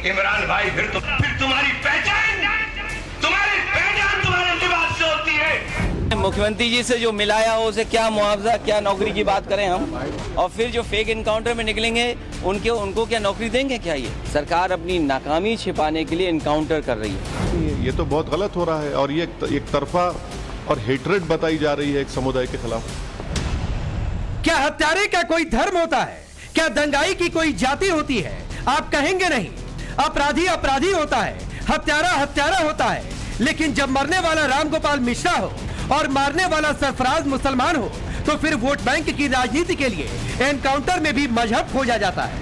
इमरान भाई फिर तुम्हारी पहचान तुम्हारे लिबास से होती है। मुख्यमंत्री जी से जो मिलाया हो उसे क्या मुआवजा क्या नौकरी की बात करें हम, और फिर जो फेक इनकाउंटर में निकलेंगे उनको क्या नौकरी देंगे? क्या ये सरकार अपनी नाकामी छिपाने के लिए इनकाउंटर कर रही है? ये तो बहुत गलत हो रहा है और ये एक तरफा और हेट्रेड बताई जा रही है एक समुदाय के खिलाफ। क्या हत्यारे का कोई धर्म होता है? क्या दंगाई की कोई जाति होती है? आप कहेंगे नहीं। अपराधी अपराधी होता है, हत्यारा हत्यारा होता है। लेकिन जब मरने वाला रामगोपाल मिश्रा हो और मारने वाला सरफराज मुसलमान हो तो फिर वोट बैंक की राजनीति के लिए एनकाउंटर में भी मजहब खोजा जाता है।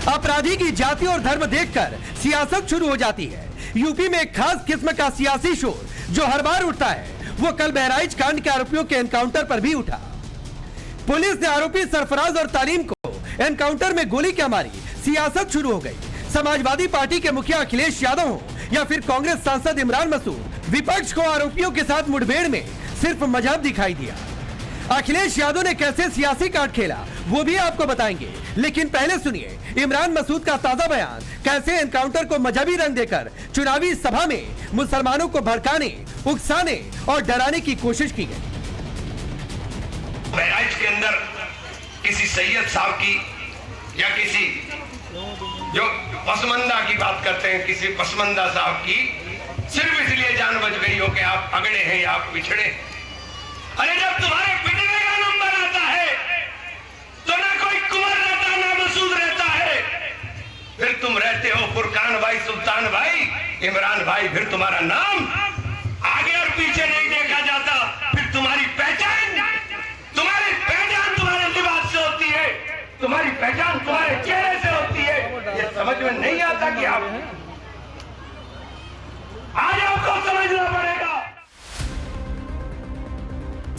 अपराधी की जाति और धर्म देखकर सियासत शुरू हो जाती है। यूपी में एक खास किस्म का सियासी शोर जो हर बार उठता है वो कल बहराइच कांड के आरोपियों के एनकाउंटर पर भी उठा। पुलिस ने आरोपी सरफराज और तालीम को एनकाउंटर में गोली क्या मारी, सियासत शुरू हो गई। समाजवादी पार्टी के मुखिया अखिलेश यादव हो या फिर कांग्रेस सांसद इमरान मसूद, विपक्ष को आरोपियों के साथ मुठभेड़ में सिर्फ मजहब दिखाई दिया। अखिलेश यादव ने कैसे सियासी कार्ड खेला वो भी आपको बताएंगे, लेकिन पहले सुनिए इमरान मसूद का ताजा बयान, कैसे एनकाउंटर को मजहबी रंग देकर चुनावी सभा में मुसलमानों को भड़काने, उकसाने और डराने की कोशिश की गई। बहराइच के अंदर किसी सैयद साहब की या किसी जो पसमंदा की बात करते हैं, किसी पसमंदा साहब की सिर्फ इसलिए जान बच गई हो कि आप अगड़े हैं या आप पिछड़े। अरे जब तुम्हारे पिटने का नंबर आता है तो ना कोई कुंवर रहता ना मसूद रहता है, फिर तुम रहते हो फुरकान भाई, सुल्तान भाई, इमरान भाई। फिर तुम्हारा नाम आगे और पीछे नहीं देखा जाता। फिर तुम्हारी पहचान तुम्हारे लिबास से होती है, तुम्हारी पहचान तुम्हारे चेहरे से होती है। ये समझ में नहीं आता कि आप आज आपको समझना पड़ेगा।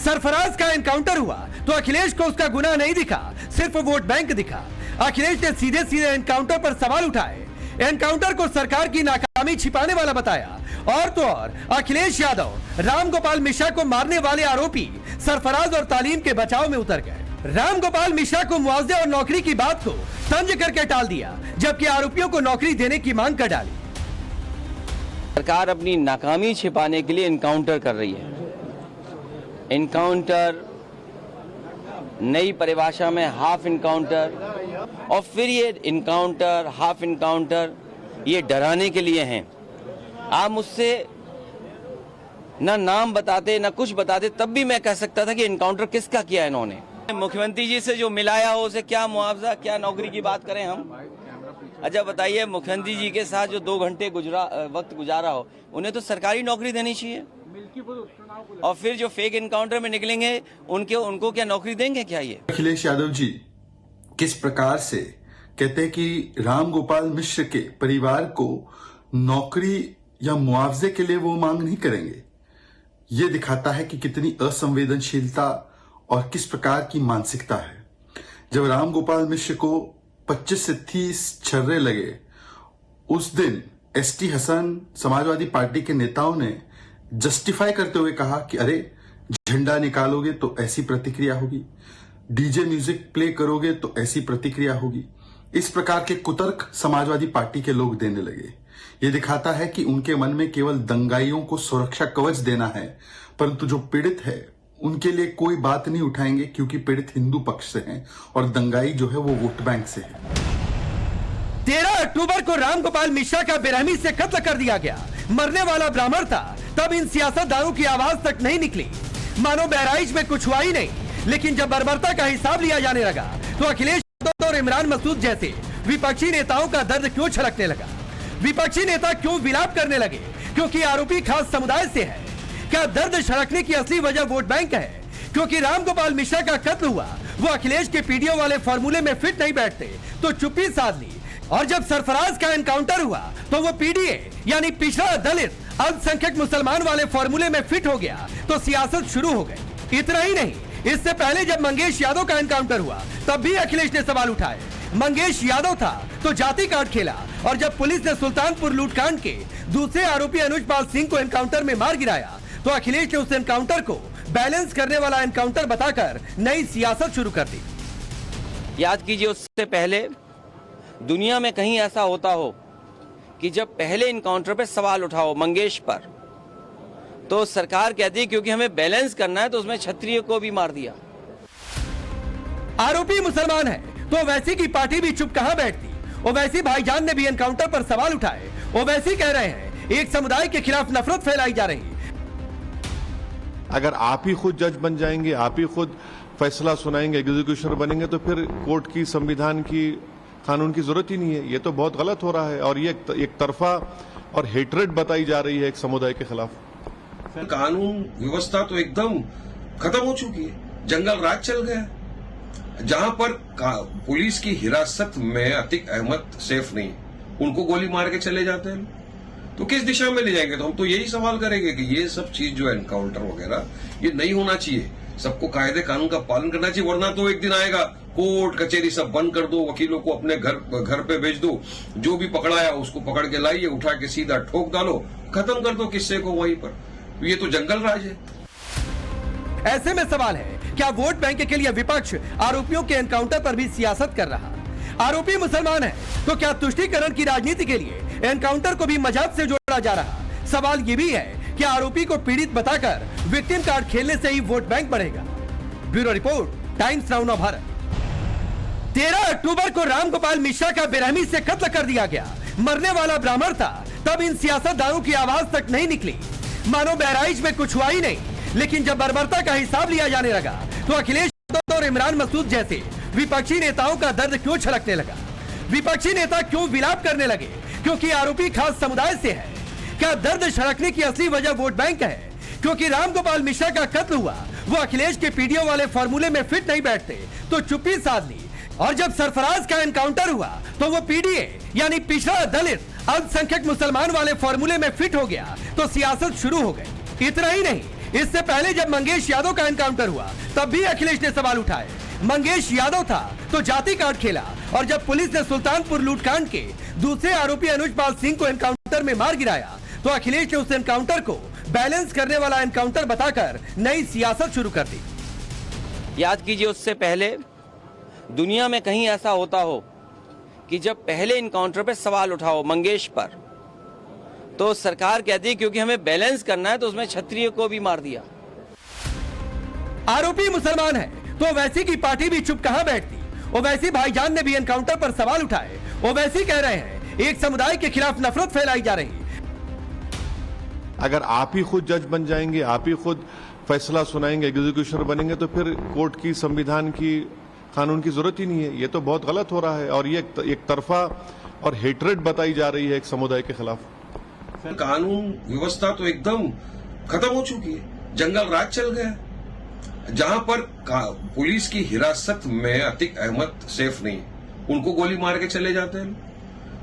सरफराज का एनकाउंटर हुआ तो अखिलेश को उसका गुनाह नहीं दिखा, सिर्फ वोट बैंक दिखा। अखिलेश ने सीधे सीधे एनकाउंटर पर सवाल उठाए, एनकाउंटर को सरकार की नाकामी छिपाने वाला बताया। और तो और अखिलेश यादव रामगोपाल मिश्रा को मारने वाले आरोपी सरफराज और तालीम के बचाव में उतर गए। रामगोपाल मिश्रा को मुआवजे और नौकरी की बात को तंज करके टाल दिया, जबकि आरोपियों को नौकरी देने की मांग कर डाली। सरकार अपनी नाकामी छिपाने के लिए इनकाउंटर कर रही है। इनकाउंटर नई परिभाषा में हाफ इनकाउंटर, और फिर ये इनकाउंटर हाफ इनकाउंटर ये डराने के लिए हैं। आप मुझसे ना नाम बताते ना कुछ बताते तब भी मैं कह सकता था कि इनकाउंटर किसका किया इन्होंने। मुख्यमंत्री जी से जो मिलाया हो उसे क्या मुआवजा क्या नौकरी की बात करें हम। अच्छा बताइए, मुख्यमंत्री जी के साथ जो 2 घंटे वक्त गुजारा हो उन्हें तो सरकारी नौकरी देनी चाहिए, और फिर जो फेक इनकाउंटर में निकलेंगे उनको क्या नौकरी देंगे? क्या ये अखिलेश यादव जी किस प्रकार से कहते हैं कि रामगोपाल मिश्र के परिवार को नौकरी या मुआवजे के लिए वो मांग नहीं करेंगे, ये दिखाता है कि कितनी असंवेदनशीलता और किस प्रकार की मानसिकता है। जब रामगोपाल मिश्र को 25 से 30 छर्रे लगे उस दिन एसटी हसन समाजवादी पार्टी के नेताओं ने जस्टिफाई करते हुए कहा कि अरे झंडा निकालोगे तो ऐसी प्रतिक्रिया होगी, डीजे म्यूजिक प्ले करोगे तो ऐसी प्रतिक्रिया होगी। इस प्रकार के कुतर्क समाजवादी पार्टी के लोग देने लगे। ये दिखाता है कि उनके मन में केवल दंगाइयों को सुरक्षा कवच देना है, परंतु जो पीड़ित है उनके लिए कोई बात नहीं उठाएंगे, क्योंकि पीड़ित हिंदू पक्ष से हैं और दंगाई जो है वो वोट बैंक से है। 13 अक्टूबर को रामगोपाल मिश्रा का बेरहमी से कत्ल कर दिया गया। मरने वाला ब्राह्मण था, तब इन सियासतदानों की आवाज तक नहीं निकली, मानो बहराइच में कुछ हुआ ही नहीं। लेकिन जब बर्बरता का हिसाब लिया जाने लगा तो अखिलेश यादव और इमरान मसूद जैसे विपक्षी नेताओं का दर्द क्यों छलकने लगा? विपक्षी नेता क्यों विलाप करने लगे? क्योंकि आरोपी खास समुदाय से है। क्या दर्द छलकने की असली वजह वोट बैंक है? क्योंकि रामगोपाल मिश्रा का कत्ल हुआ वो अखिलेश के पीडीओ वाले फॉर्मूले में फिट नहीं बैठते तो चुप्पी साध ली, और जब सरफराज का एनकाउंटर हुआ तो वो पीडीए यानी पिछड़ा दलित अल्पसंख्यक मुसलमान वाले फॉर्मूले में फिट हो गया तो सियासत शुरू हो गई। इतना ही नहीं, इससे पहले जब मंगेश यादव का एनकाउंटर हुआ तब भी अखिलेश ने सवाल उठाए। मंगेश यादव था तो जाति कार्ड खेला, और जब पुलिस ने सुल्तानपुर लूटकांड के दूसरे आरोपी अनुजपाल सिंह को एनकाउंटर में मार गिराया तो अखिलेश ने उस एनकाउंटर को बैलेंस करने वाला एनकाउंटर बताकर नई सियासत शुरू कर दी। याद कीजिए, उससे पहले दुनिया में कहीं ऐसा होता हो कि जब पहले इनकाउंटर पे सवाल उठाओ मंगेश पर, तो सरकार कहती है क्योंकि हमें बैलेंस करना है तो उसमें क्षत्रिय को भी मार दिया। आरोपी मुसलमान है तो वैसी की पार्टी भी चुप कहां बैठती। ओवैसी भाईजान ने भी एनकाउंटर पर सवाल उठाए। ओवैसी कह रहे हैं एक समुदाय के खिलाफ नफरत फैलाई जा रही है। अगर आप ही खुद जज बन जाएंगे, आप ही खुद फैसला सुनाएंगे, एग्जीक्यूशनर बनेंगे, तो फिर कोर्ट की, संविधान की, कानून की जरूरत ही नहीं है। ये तो बहुत गलत हो रहा है और ये एक तरफा और हेटरेट बताई जा रही है एक समुदाय के खिलाफ। कानून व्यवस्था तो एकदम खत्म हो चुकी है, जंगल राज चल गया। जहां पर पुलिस की हिरासत में अतीक अहमद सेफ नहीं, उनको गोली मार के चले जाते हैं, तो किस दिशा में ले जाएंगे? तो हम तो यही सवाल करेंगे कि ये सब चीज जो एनकाउंटर वगैरह ये नहीं होना चाहिए। सबको कायदे कानून का पालन करना चाहिए, वरना तो एक दिन आएगा कोर्ट कचहरी सब बंद कर दो, वकीलों को अपने घर पे भेज दो, जो भी पकड़ाया उसको पकड़ के लाइए, उठा के सीधा ठोक डालो, खत्म कर दो किस्से को वहीं पर। ये तो जंगल राज है। ऐसे में सवाल है, क्या वोट बैंक के लिए विपक्ष आरोपियों के एनकाउंटर पर भी सियासत कर रहा? आरोपी मुसलमान है तो क्या तुष्टीकरण की राजनीति के लिए एनकाउंटर को भी मजाक से जोड़ा जा रहा? सवाल ये भी है कि आरोपी को पीड़ित बताकर विक्टिम कार्ड खेलने से ही वोट बैंक बढ़ेगा। Bureau report, times now Bharat. 13 अक्टूबर को राम गोपाल मिश्रा का बेरहमी से कत्ल कर दिया गया। मरने वाला ब्राह्मण था, तब इन सियासतदानों की आवाज तक नहीं निकली, मानो बहराइच में कुछ हुआ ही नहीं। लेकिन जब बर्बरता का हिसाब लिया जाने लगा तो अखिलेश यादव और इमरान मसूद जैसे विपक्षी नेताओं का दर्द क्यों छलकने लगा? विपक्षी नेता क्यों विलाप करने लगे? क्योंकि आरोपी खास समुदाय से है। क्या दर्द छलकने की असली वजह वोट बैंक है? क्योंकि राम गोपाल मिश्रा का कत्ल हुआ, वो अखिलेश के पीडीओ वाले फॉर्मूले में फिट नहीं बैठते तो चुप्पी साध ली। और जब सरफराज का एनकाउंटर हुआ तो वो पीडीए यानी पिछड़ा दलित अल्पसंख्यक मुसलमान वाले फॉर्मूले में फिट हो गया तो सियासत शुरू हो गई। इतना ही नहीं, इससे पहले जब मंगेश यादव का एनकाउंटर हुआ तब भी अखिलेश ने सवाल उठाए। मंगेश यादव था तो जाति कार्ड खेला, और जब पुलिस ने सुल्तानपुर लूटकांड के दूसरे आरोपी अनुजपाल सिंह को एनकाउंटर में मार गिराया तो अखिलेश ने उस एनकाउंटर को बैलेंस करने वाला एनकाउंटर बताकर नई सियासत शुरू कर दी। याद कीजिए, उससे पहले दुनिया में कहीं ऐसा होता हो कि जब पहले इनकाउंटर पे सवाल उठाओ मंगेश पर, तो सरकार कहती है क्योंकि हमें बैलेंस करना है तो उसमें क्षत्रिय को भी मार दिया। आरोपी मुसलमान है तो ओवैसी की पार्टी भी चुप कहां बैठती। ओवैसी भाईजान ने भी एनकाउंटर पर सवाल उठाए। ओवैसी कह रहे हैं एक समुदाय के खिलाफ नफरत फैलाई जा रही है। अगर आप ही खुद जज बन जाएंगे, आप ही खुद फैसला सुनाएंगे, एग्जीक्यूशनर बनेंगे, तो फिर कोर्ट की, संविधान की, कानून की जरूरत ही नहीं है। ये तो बहुत गलत हो रहा है और ये एक तरफा और हेटरेट बताई जा रही है एक समुदाय के खिलाफ। कानून व्यवस्था तो एकदम खत्म हो चुकी है, जंगल राज चल गया। जहां पर पुलिस की हिरासत में अतीक अहमद सेफ नहीं, उनको गोली मार के चले जाते हैं,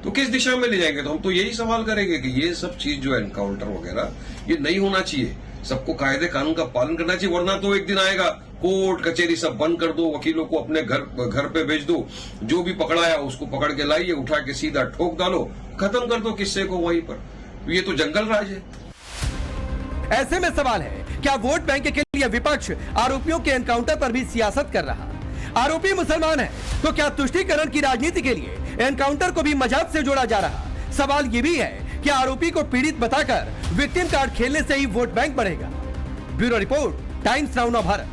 तो किस दिशा में ले जाएंगे? तो हम तो यही सवाल करेंगे कि ये सब चीज जो एनकाउंटर वगैरह ये नहीं होना चाहिए। सबको कायदे कानून का पालन करना चाहिए, वरना तो एक दिन आएगा कोर्ट कचहरी सब बंद कर दो, वकीलों को अपने घर पे भेज दो, जो भी पकड़ाया उसको पकड़ के लाइए, उठा के सीधा ठोक डालो, खत्म कर दो किस्से को वहीं पर। ये तो जंगल राज है। ऐसे में सवाल है, क्या वोट बैंक के लिए विपक्ष आरोपियों के एनकाउंटर पर भी सियासत कर रहा? आरोपी मुसलमान है तो क्या तुष्टीकरण की राजनीति के लिए एनकाउंटर को भी मजाक से जोड़ा जा रहा? सवाल ये भी है कि आरोपी को पीड़ित बताकर विक्टिम कार्ड खेलने से ही वोट बैंक बढ़ेगा। Bureau report, times now Bharat.